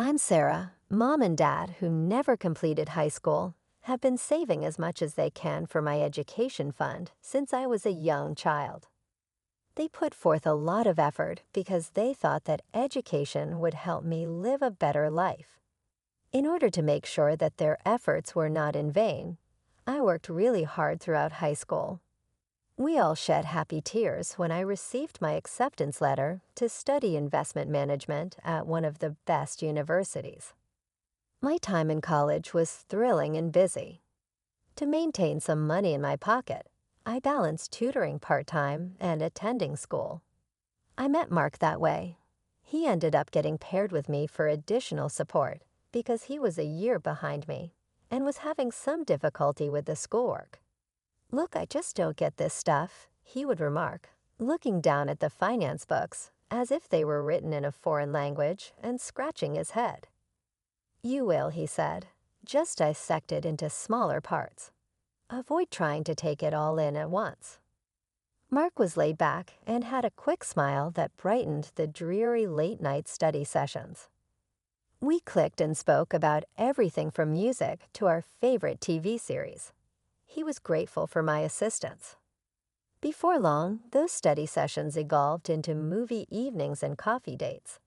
I'm Sarah. Mom and Dad, who never completed high school, have been saving as much as they can for my education fund since I was a young child. They put forth a lot of effort because they thought that education would help me live a better life. In order to make sure that their efforts were not in vain, I worked really hard throughout high school. We all shed happy tears when I received my acceptance letter to study investment management at one of the best universities. My time in college was thrilling and busy. To maintain some money in my pocket, I balanced tutoring part-time and attending school. I met Mark that way. He ended up getting paired with me for additional support because he was a year behind me and was having some difficulty with the schoolwork. "Look, I just don't get this stuff," he would remark, looking down at the finance books as if they were written in a foreign language and scratching his head. "You will," he said. "Just dissect it into smaller parts. Avoid trying to take it all in at once." Mark was laid back and had a quick smile that brightened the dreary late-night study sessions. We clicked and spoke about everything from music to our favorite TV series. He was grateful for my assistance. Before long, those study sessions evolved into movie evenings and coffee dates.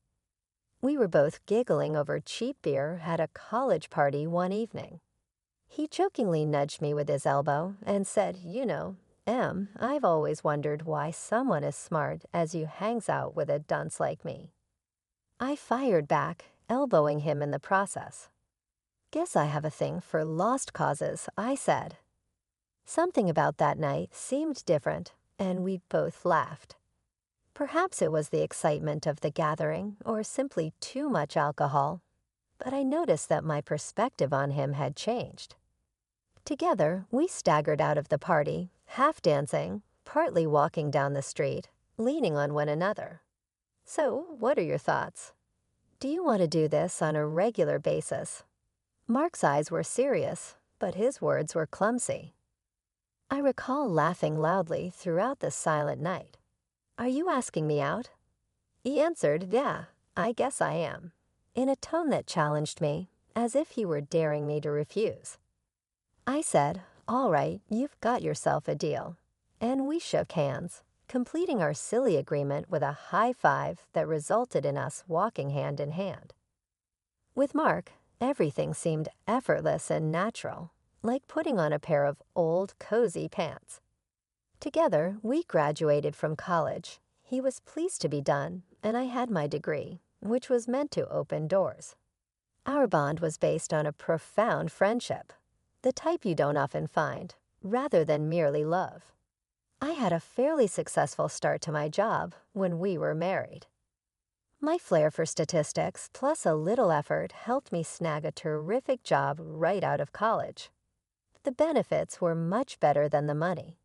We were both giggling over cheap beer at a college party one evening. He jokingly nudged me with his elbow and said, "Em, I've always wondered why someone as smart as you hangs out with a dunce like me." I fired back, elbowing him in the process. "Guess I have a thing for lost causes," I said. Something about that night seemed different, and we both laughed. Perhaps it was the excitement of the gathering or simply too much alcohol, but I noticed that my perspective on him had changed. Together, we staggered out of the party, half dancing, partly walking down the street, leaning on one another. "So, what are your thoughts? Do you want to do this on a regular basis?" Mark's eyes were serious, but his words were clumsy. I recall laughing loudly throughout the silent night. "Are you asking me out?" He answered, "Yeah, I guess I am," in a tone that challenged me, as if he were daring me to refuse. I said, "All right, you've got yourself a deal." And we shook hands, completing our silly agreement with a high five that resulted in us walking hand in hand. With Mark, everything seemed effortless and natural, like putting on a pair of old, cozy pants. Together, we graduated from college. He was pleased to be done, and I had my degree, which was meant to open doors. Our bond was based on a profound friendship, the type you don't often find, rather than merely love. I had a fairly successful start to my job when we were married. My flair for statistics plus a little effort helped me snag a terrific job right out of college. The benefits were much better than the money.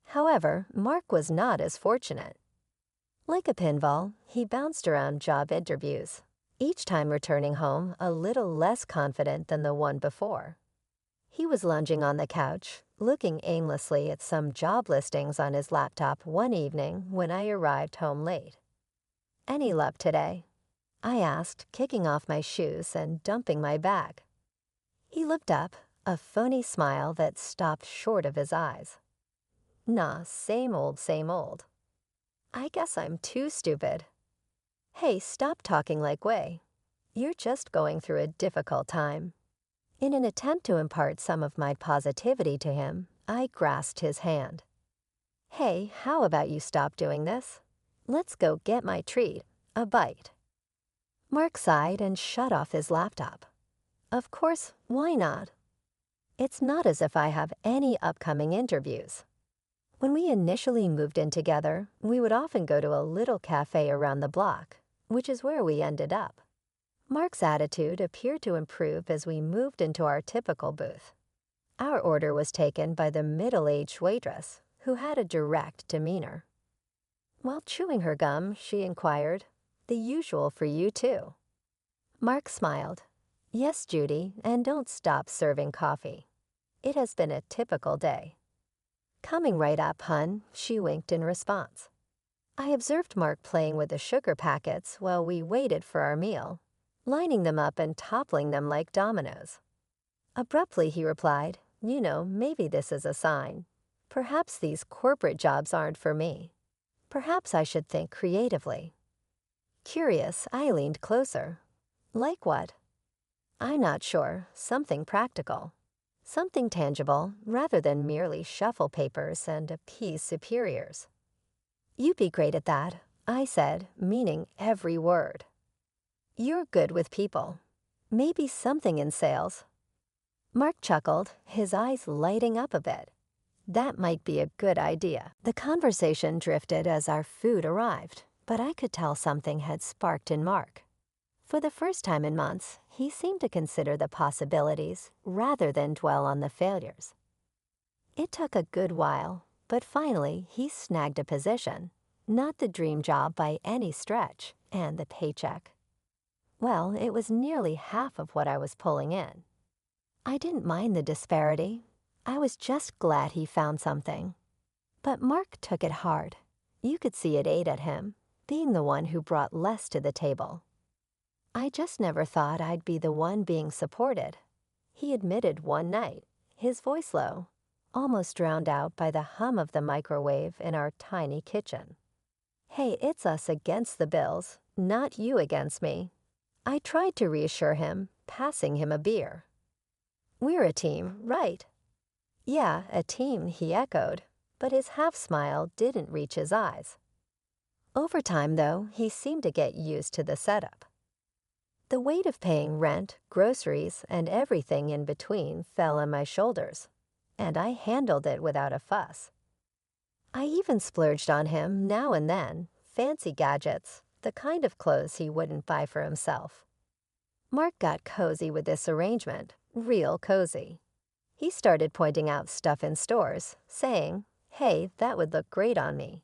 However, Mark was not as fortunate. Like a pinball, he bounced around job interviews, each time returning home a little less confident than the one before. He was lounging on the couch, looking aimlessly at some job listings on his laptop one evening when I arrived home late. "Any luck today?" I asked, kicking off my shoes and dumping my bag. He looked up, a phony smile that stopped short of his eyes. "Nah, same old, same old." "I guess I'm too stupid." "Hey, stop talking like way. You're just going through a difficult time." In an attempt to impart some of my positivity to him, I grasped his hand. "Hey, how about you stop doing this? Let's go get my treat, a bite." Mark sighed and shut off his laptop. "Of course, why not? It's not as if I have any upcoming interviews." When we initially moved in together, we would often go to a little cafe around the block, which is where we ended up. Mark's attitude appeared to improve as we moved into our typical booth. Our order was taken by the middle-aged waitress, who had a direct demeanor. While chewing her gum, she inquired, "The usual for you, too." Mark smiled. "Yes, Judy, and don't stop serving coffee. It has been a typical day." "Coming right up, hun," she winked in response. I observed Mark playing with the sugar packets while we waited for our meal, lining them up and toppling them like dominoes. Abruptly, he replied, maybe this is a sign. Perhaps these corporate jobs aren't for me. Perhaps I should think creatively. Curious, I leaned closer. Like what? I'm not sure. Something practical. Something tangible, rather than merely shuffle papers and appease superiors. You'd be great at that, I said, meaning every word. You're good with people. Maybe something in sales. Mark chuckled, his eyes lighting up a bit. That might be a good idea. The conversation drifted as our food arrived, but I could tell something had sparked in Mark. For the first time in months, he seemed to consider the possibilities rather than dwell on the failures. It took a good while, but finally he snagged a position. Not the dream job by any stretch, and the paycheck. Well, it was nearly half of what I was pulling in. I didn't mind the disparity. I was just glad he found something. But Mark took it hard. You could see it ate at him, being the one who brought less to the table. I just never thought I'd be the one being supported. He admitted one night, his voice low, almost drowned out by the hum of the microwave in our tiny kitchen. Hey, it's us against the bills, not you against me. I tried to reassure him, passing him a beer. We're a team, right? Yeah, a team, he echoed, but his half-smile didn't reach his eyes. Over time, though, he seemed to get used to the setup. The weight of paying rent, groceries, and everything in between fell on my shoulders, and I handled it without a fuss. I even splurged on him now and then, fancy gadgets, the kind of clothes he wouldn't buy for himself. Mark got cozy with this arrangement, real cozy. He started pointing out stuff in stores, saying, hey, that would look great on me.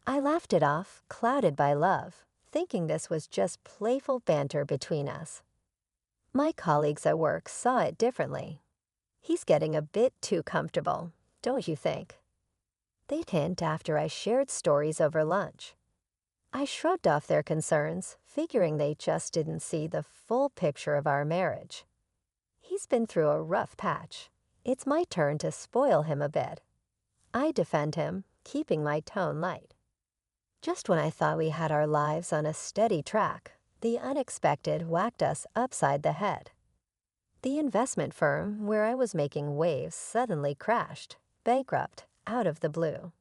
I laughed it off, clouded by love, thinking this was just playful banter between us. My colleagues at work saw it differently. He's getting a bit too comfortable, don't you think? They'd hint after I shared stories over lunch. I shrugged off their concerns, figuring they just didn't see the full picture of our marriage. He's been through a rough patch. It's my turn to spoil him a bit. I defend him, keeping my tone light. Just when I thought we had our lives on a steady track, the unexpected whacked us upside the head. The investment firm where I was making waves suddenly crashed, bankrupt, out of the blue.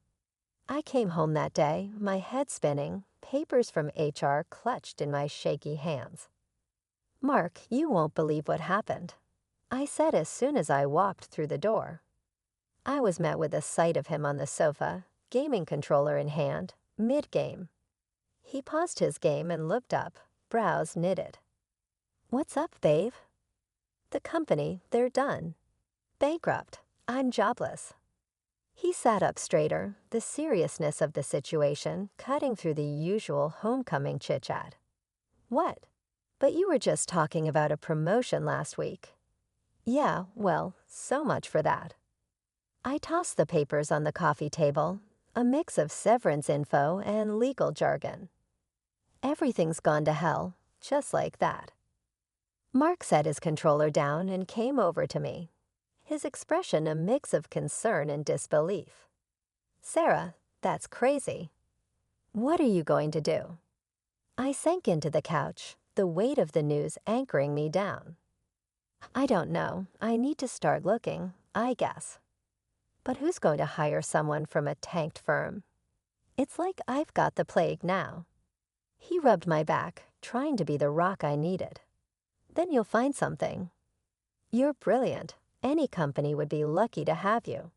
I came home that day, my head spinning, papers from HR clutched in my shaky hands. Mark, you won't believe what happened, I said as soon as I walked through the door. I was met with the sight of him on the sofa, gaming controller in hand, mid-game. He paused his game and looked up, brows knitted. What's up, babe? The company, they're done. Bankrupt. I'm jobless. He sat up straighter, the seriousness of the situation cutting through the usual homecoming chit-chat. What? But you were just talking about a promotion last week. Yeah, well, so much for that. I tossed the papers on the coffee table, a mix of severance info and legal jargon. Everything's gone to hell, just like that. Mark set his controller down and came over to me, his expression a mix of concern and disbelief. Sarah, that's crazy. What are you going to do? I sank into the couch, the weight of the news anchoring me down. I don't know. I need to start looking, I guess. But who's going to hire someone from a tanked firm? It's like I've got the plague now. He rubbed my back, trying to be the rock I needed. Then you'll find something. You're brilliant. Any company would be lucky to have you.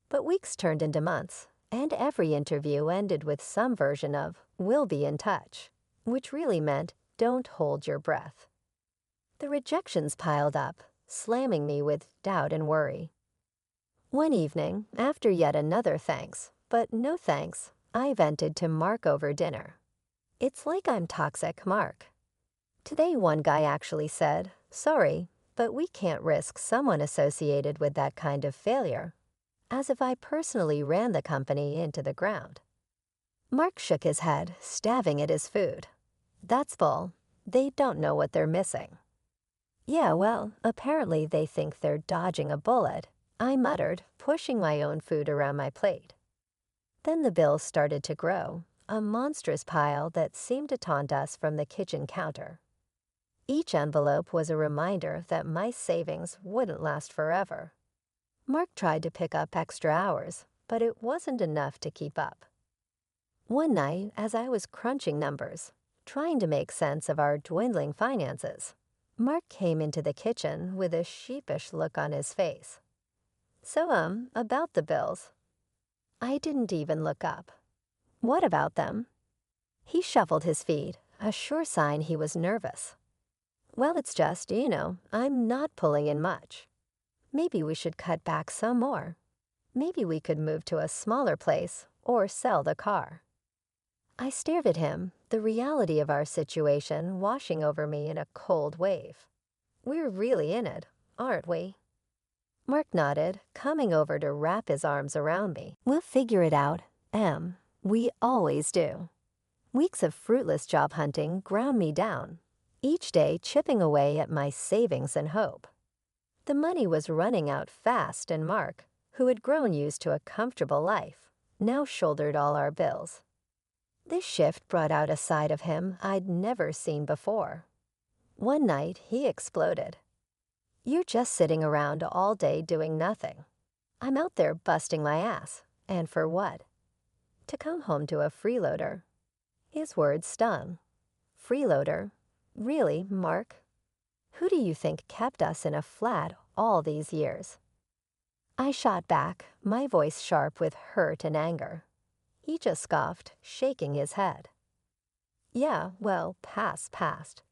But weeks turned into months, and every interview ended with some version of, we'll be in touch, which really meant, don't hold your breath. The rejections piled up, slamming me with doubt and worry. One evening, after yet another thanks, but no thanks, I vented to Mark over dinner. It's like I'm toxic, Mark. Today one guy actually said, sorry, but we can't risk someone associated with that kind of failure. As if I personally ran the company into the ground. Mark shook his head, stabbing at his food. That's bull. They don't know what they're missing. Yeah, well, apparently they think they're dodging a bullet, I muttered, pushing my own food around my plate. Then the bills started to grow, a monstrous pile that seemed to taunt us from the kitchen counter. Each envelope was a reminder that my savings wouldn't last forever. Mark tried to pick up extra hours, but it wasn't enough to keep up. One night, as I was crunching numbers, trying to make sense of our dwindling finances, Mark came into the kitchen with a sheepish look on his face. So, about the bills. I didn't even look up. What about them? He shuffled his feet, a sure sign he was nervous. Well, it's just, I'm not pulling in much. Maybe we should cut back some more. Maybe we could move to a smaller place or sell the car. I stared at him, the reality of our situation washing over me in a cold wave. We're really in it, aren't we? Mark nodded, coming over to wrap his arms around me. We'll figure it out, Em. We always do. Weeks of fruitless job hunting ground me down, each day chipping away at my savings and hope. The money was running out fast, and Mark, who had grown used to a comfortable life, now shouldered all our bills. This shift brought out a side of him I'd never seen before. One night, he exploded. You're just sitting around all day doing nothing. I'm out there busting my ass. And for what? To come home to a freeloader. His words stung. Freeloader? Really, Mark? Who do you think kept us in a flat all these years? I shot back, my voice sharp with hurt and anger. He just scoffed, shaking his head. Yeah, well, past.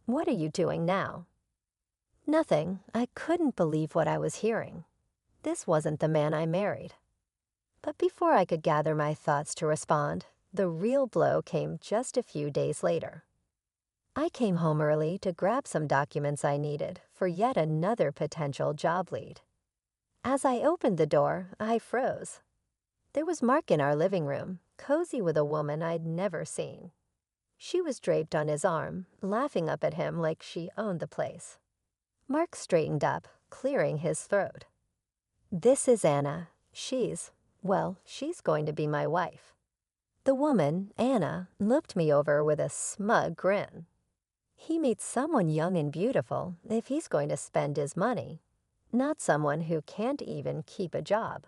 What are you doing now? Nothing. I couldn't believe what I was hearing. This wasn't the man I married. But before I could gather my thoughts to respond, the real blow came just a few days later. I came home early to grab some documents I needed for yet another potential job lead. As I opened the door, I froze. There was Mark in our living room, cozy with a woman I'd never seen. She was draped on his arm, laughing up at him like she owned the place. Mark straightened up, clearing his throat. This is Anna. She's going to be my wife. The woman, Anna, looked me over with a smug grin. He meets someone young and beautiful if he's going to spend his money, not someone who can't even keep a job.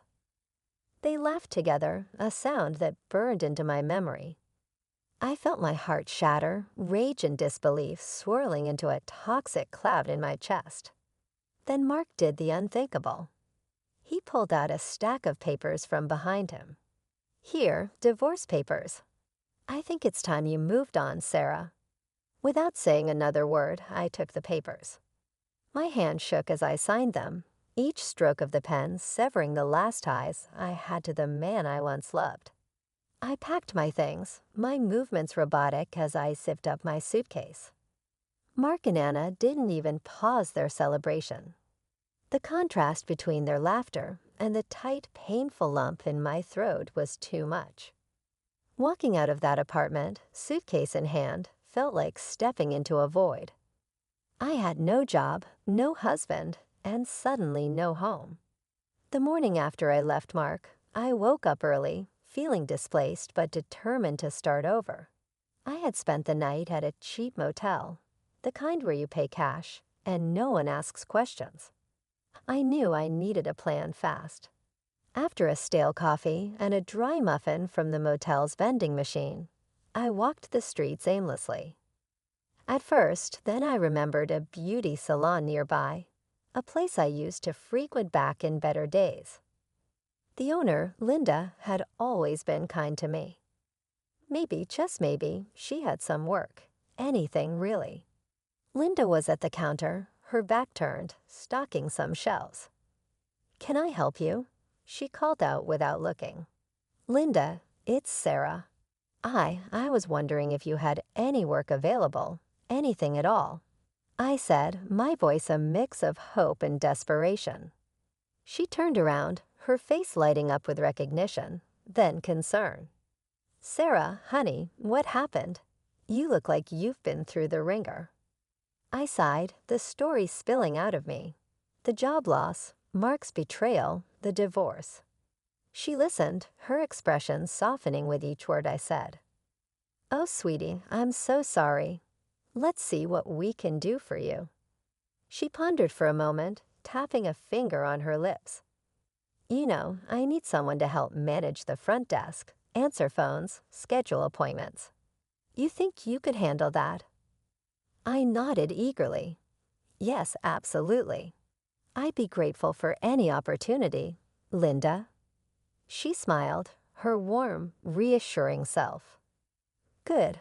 They laughed together, a sound that burned into my memory. I felt my heart shatter, rage and disbelief swirling into a toxic cloud in my chest. Then Mark did the unthinkable. He pulled out a stack of papers from behind him. Here, divorce papers. I think it's time you moved on, Sarah. Without saying another word, I took the papers. My hand shook as I signed them, each stroke of the pen severing the last ties I had to the man I once loved. I packed my things, my movements robotic as I zipped up my suitcase. Mark and Anna didn't even pause their celebration. The contrast between their laughter and the tight, painful lump in my throat was too much. Walking out of that apartment, suitcase in hand, felt like stepping into a void. I had no job, no husband, and suddenly no home. The morning after I left Mark, I woke up early, feeling displaced but determined to start over. I had spent the night at a cheap motel, the kind where you pay cash and no one asks questions. I knew I needed a plan fast. After a stale coffee and a dry muffin from the motel's vending machine, I walked the streets aimlessly. At first, then I remembered a beauty salon nearby, a place I used to frequent back in better days. The owner, Linda, had always been kind to me. Maybe, just maybe, she had some work. Anything, really. Linda was at the counter, her back turned, stocking some shelves. "Can I help you?" she called out without looking. "Linda, it's Sarah. I was wondering if you had any work available, anything at all," I said, my voice a mix of hope and desperation. She turned around, her face lighting up with recognition, then concern. "Sarah, honey, what happened? You look like you've been through the ringer. I sighed, the story spilling out of me. The job loss, Mark's betrayal, the divorce. She listened, her expression softening with each word I said. Oh, sweetie, I'm so sorry. Let's see what we can do for you. She pondered for a moment, tapping a finger on her lips. You know, I need someone to help manage the front desk, answer phones, schedule appointments. You think you could handle that? I nodded eagerly. Yes, absolutely. I'd be grateful for any opportunity, Linda. She smiled, her warm, reassuring self. Good.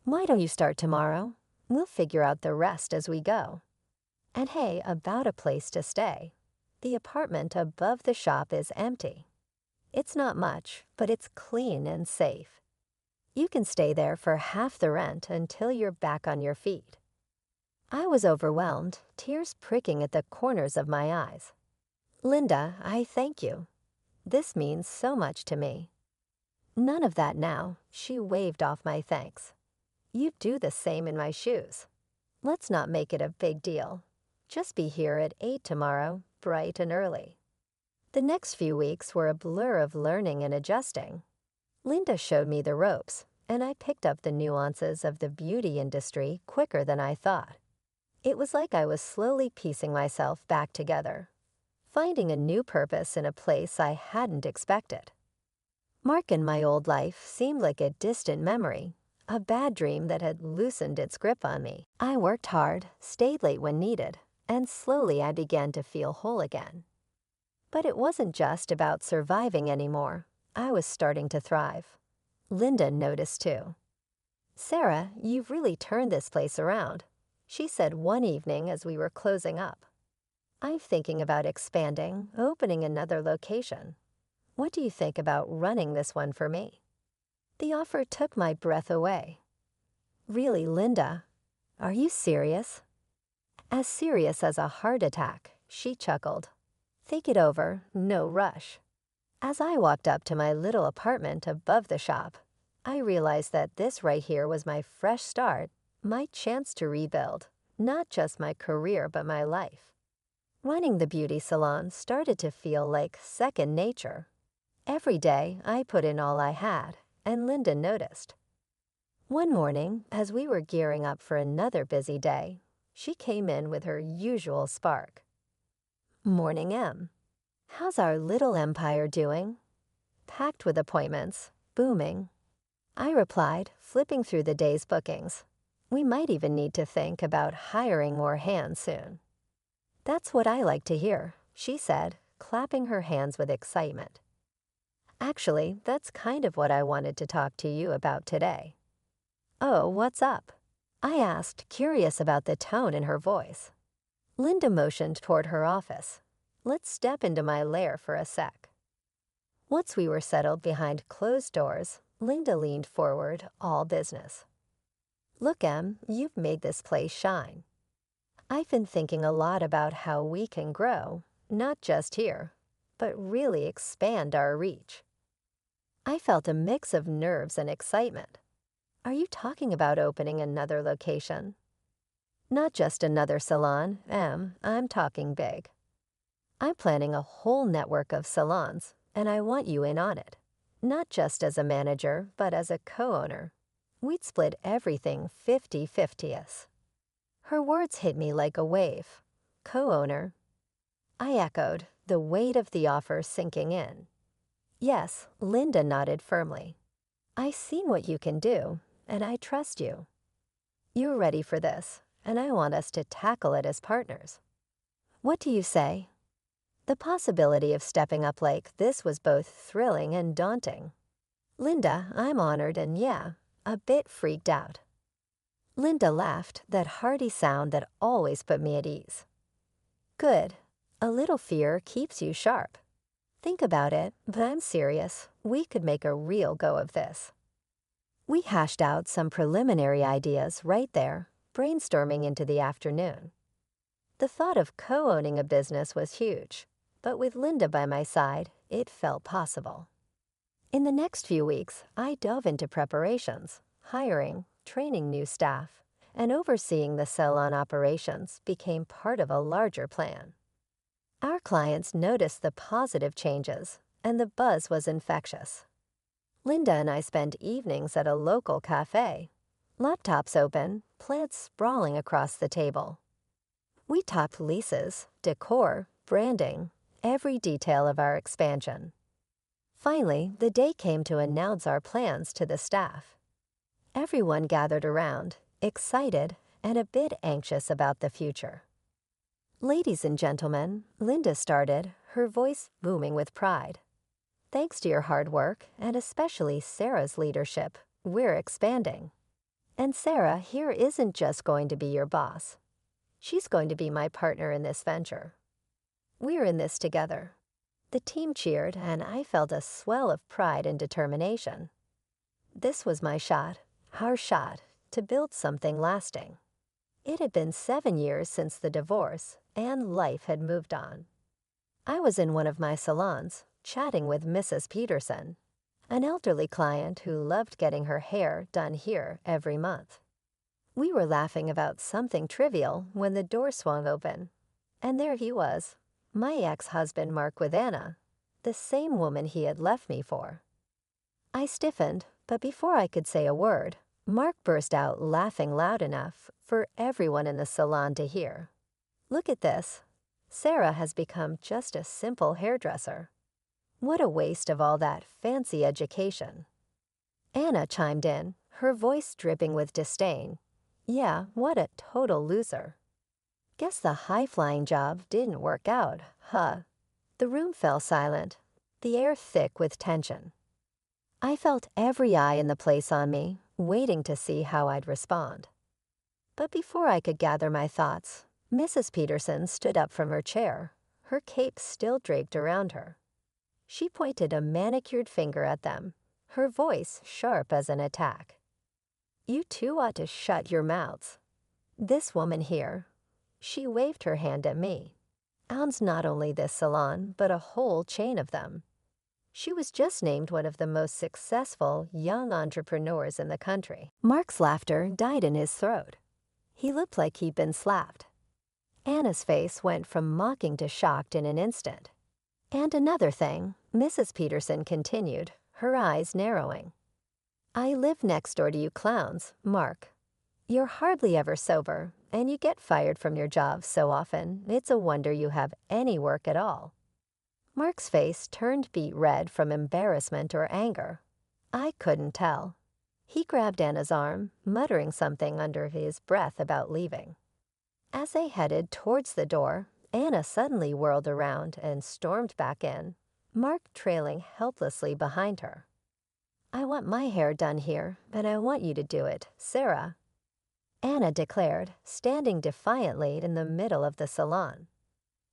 Why don't you start tomorrow? We'll figure out the rest as we go. And hey, about a place to stay. The apartment above the shop is empty. It's not much, but it's clean and safe. You can stay there for half the rent until you're back on your feet. I was overwhelmed, tears pricking at the corners of my eyes. Linda, I thank you. This means so much to me. None of that now, she waved off my thanks. You'd do the same in my shoes. Let's not make it a big deal. Just be here at 8 tomorrow, bright and early. The next few weeks were a blur of learning and adjusting. Linda showed me the ropes, and I picked up the nuances of the beauty industry quicker than I thought. It was like I was slowly piecing myself back together, finding a new purpose in a place I hadn't expected. Mark in my old life seemed like a distant memory, a bad dream that had loosened its grip on me. I worked hard, stayed late when needed, and slowly I began to feel whole again. But it wasn't just about surviving anymore. I was starting to thrive. Linda noticed too. Sarah, you've really turned this place around, she said one evening as we were closing up. I'm thinking about expanding, opening another location. What do you think about running this one for me? The offer took my breath away. Really, Linda? Are you serious? As serious as a heart attack, she chuckled. Think it over, no rush. As I walked up to my little apartment above the shop, I realized that this right here was my fresh start, my chance to rebuild, not just my career but my life. Running the beauty salon started to feel like second nature. Every day I put in all I had, and Linda noticed. One morning, as we were gearing up for another busy day, she came in with her usual spark. Morning, Em. How's our little empire doing? Packed with appointments, booming. I replied, flipping through the day's bookings. We might even need to think about hiring more hands soon. That's what I like to hear, she said, clapping her hands with excitement. Actually, that's kind of what I wanted to talk to you about today. Oh, what's up? I asked, curious about the tone in her voice. Linda motioned toward her office. Let's step into my lair for a sec. Once we were settled behind closed doors, Linda leaned forward, all business. Look, Em, you've made this place shine. I've been thinking a lot about how we can grow, not just here, but really expand our reach. I felt a mix of nerves and excitement. Are you talking about opening another location? Not just another salon, Em, I'm talking big. I'm planning a whole network of salons, and I want you in on it. Not just as a manager, but as a co-owner. We'd split everything 50-50. Her words hit me like a wave. Co-owner. I echoed, the weight of the offer sinking in. Yes, Linda nodded firmly. I've seen what you can do, and I trust you. You're ready for this, and I want us to tackle it as partners. What do you say? The possibility of stepping up like this was both thrilling and daunting. Linda, I'm honored and yeah, a bit freaked out. Linda laughed, that hearty sound that always put me at ease. Good. A little fear keeps you sharp. Think about it, but I'm serious. We could make a real go of this. We hashed out some preliminary ideas right there, brainstorming into the afternoon. The thought of co-owning a business was huge, but with Linda by my side, it felt possible. In the next few weeks, I dove into preparations, hiring, training new staff, and overseeing the salon operations became part of a larger plan. Our clients noticed the positive changes, and the buzz was infectious. Linda and I spent evenings at a local cafe, laptops open, plants sprawling across the table. We talked leases, decor, branding, every detail of our expansion. Finally, the day came to announce our plans to the staff. Everyone gathered around, excited and a bit anxious about the future. "Ladies and gentlemen," Linda started, her voice booming with pride. "Thanks to your hard work, and especially Sarah's leadership, we're expanding. And Sarah here isn't just going to be your boss. She's going to be my partner in this venture. We're in this together." The team cheered, and I felt a swell of pride and determination. This was my shot, our shot, to build something lasting. It had been 7 years since the divorce, and life had moved on. I was in one of my salons, chatting with Mrs. Peterson, an elderly client who loved getting her hair done here every month. We were laughing about something trivial when the door swung open, and there he was, my ex-husband Mark with Anna, the same woman he had left me for. I stiffened, but before I could say a word, Mark burst out laughing loud enough for everyone in the salon to hear. "Look at this. Sarah has become just a simple hairdresser. What a waste of all that fancy education." Anna chimed in, her voice dripping with disdain. "Yeah, what a total loser. Guess the high-flying job didn't work out, huh?" The room fell silent, the air thick with tension. I felt every eye in the place on me, waiting to see how I'd respond. But before I could gather my thoughts, Mrs. Peterson stood up from her chair, her cape still draped around her. She pointed a manicured finger at them, her voice sharp as an attack. "You two ought to shut your mouths. This woman here," she waved her hand at me, "owns not only this salon, but a whole chain of them. She was just named one of the most successful young entrepreneurs in the country." Mark's laughter died in his throat. He looked like he'd been slapped. Anna's face went from mocking to shocked in an instant. "And another thing," Mrs. Peterson continued, her eyes narrowing. "I live next door to you clowns, Mark. You're hardly ever sober, and you get fired from your job so often it's a wonder you have any work at all." Mark's face turned beet red from embarrassment or anger. I couldn't tell. He grabbed Anna's arm, muttering something under his breath about leaving. As they headed towards the door, Anna suddenly whirled around and stormed back in, Mark trailing helplessly behind her. "I want my hair done here, and I want you to do it, Sarah," Anna declared, standing defiantly in the middle of the salon.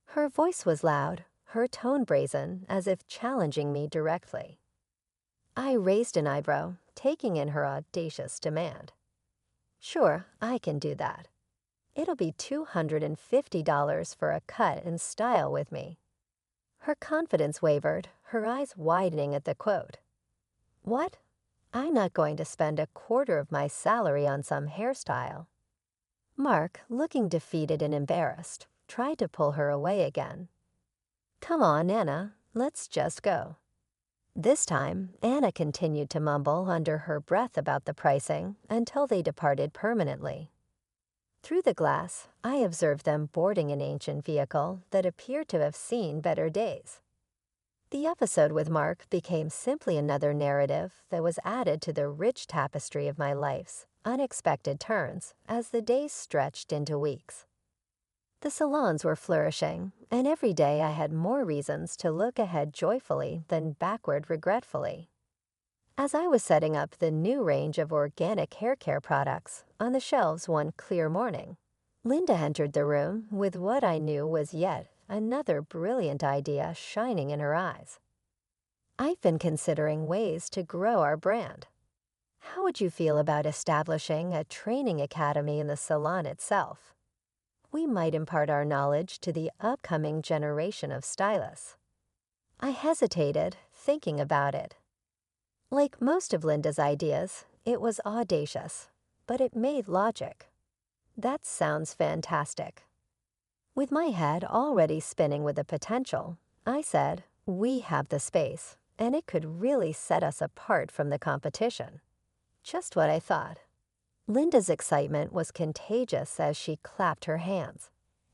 Her voice was loud, her tone brazen, as if challenging me directly. I raised an eyebrow, taking in her audacious demand. "Sure, I can do that. It'll be $250 for a cut and style with me." Her confidence wavered, her eyes widening at the quote. "What? I'm not going to spend a quarter of my salary on some hairstyle." Mark, looking defeated and embarrassed, tried to pull her away again. "Come on, Anna, let's just go." This time, Anna continued to mumble under her breath about the pricing until they departed permanently. Through the glass, I observed them boarding an ancient vehicle that appeared to have seen better days. The episode with Mark became simply another narrative that was added to the rich tapestry of my life's unexpected turns as the days stretched into weeks. The salons were flourishing, and every day I had more reasons to look ahead joyfully than backward regretfully. As I was setting up the new range of organic hair care products on the shelves one clear morning, Linda entered the room with what I knew was yet another brilliant idea shining in her eyes. "I've been considering ways to grow our brand. How would you feel about establishing a training academy in the salon itself? We might impart our knowledge to the upcoming generation of stylists." I hesitated, thinking about it. Like most of Linda's ideas, it was audacious, but it made logic. That sounds fantastic. With my head already spinning with the potential, I said, we have the space, and it could really set us apart from the competition. Just what I thought. Linda's excitement was contagious as she clapped her hands.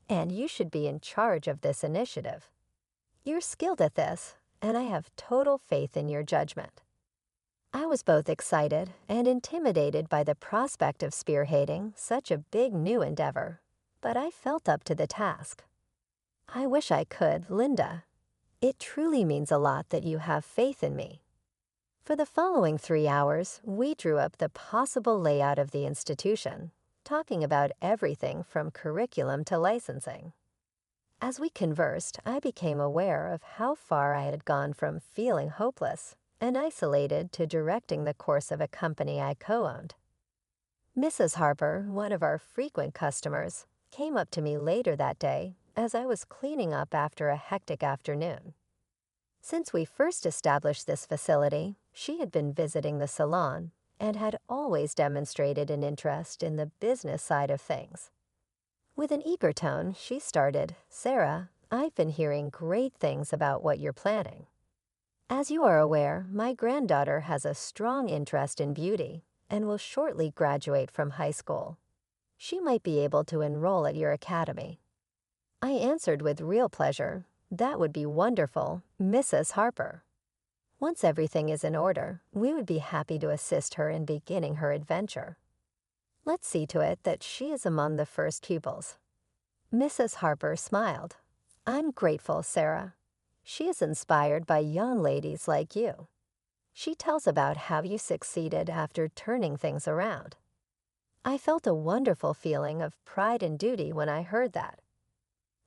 And you should be in charge of this initiative. You're skilled at this, and I have total faith in your judgment. I was both excited and intimidated by the prospect of spearheading such a big new endeavor, but I felt up to the task. I wish I could, Linda. It truly means a lot that you have faith in me. For the following 3 hours, we drew up the possible layout of the institution, talking about everything from curriculum to licensing. As we conversed, I became aware of how far I had gone from feeling hopeless and isolated to directing the course of a company I co-owned. Mrs. Harper, one of our frequent customers, came up to me later that day as I was cleaning up after a hectic afternoon. Since we first established this facility, she had been visiting the salon and had always demonstrated an interest in the business side of things. With an eager tone, she started, "Sarah, I've been hearing great things about what you're planning. As you are aware, my granddaughter has a strong interest in beauty and will shortly graduate from high school. She might be able to enroll at your academy." I answered with real pleasure, "That would be wonderful, Mrs. Harper. Once everything is in order, we would be happy to assist her in beginning her adventure. Let's see to it that she is among the first pupils." Mrs. Harper smiled. "I'm grateful, Sarah. She is inspired by young ladies like you. She tells about how you succeeded after turning things around." I felt a wonderful feeling of pride and duty when I heard that.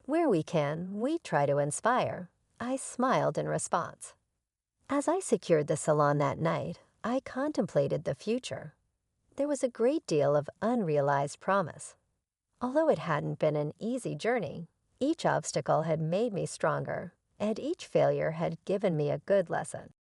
Where we can, we try to inspire. I smiled in response. As I secured the salon that night, I contemplated the future. There was a great deal of unrealized promise. Although it hadn't been an easy journey, each obstacle had made me stronger, and each failure had given me a good lesson.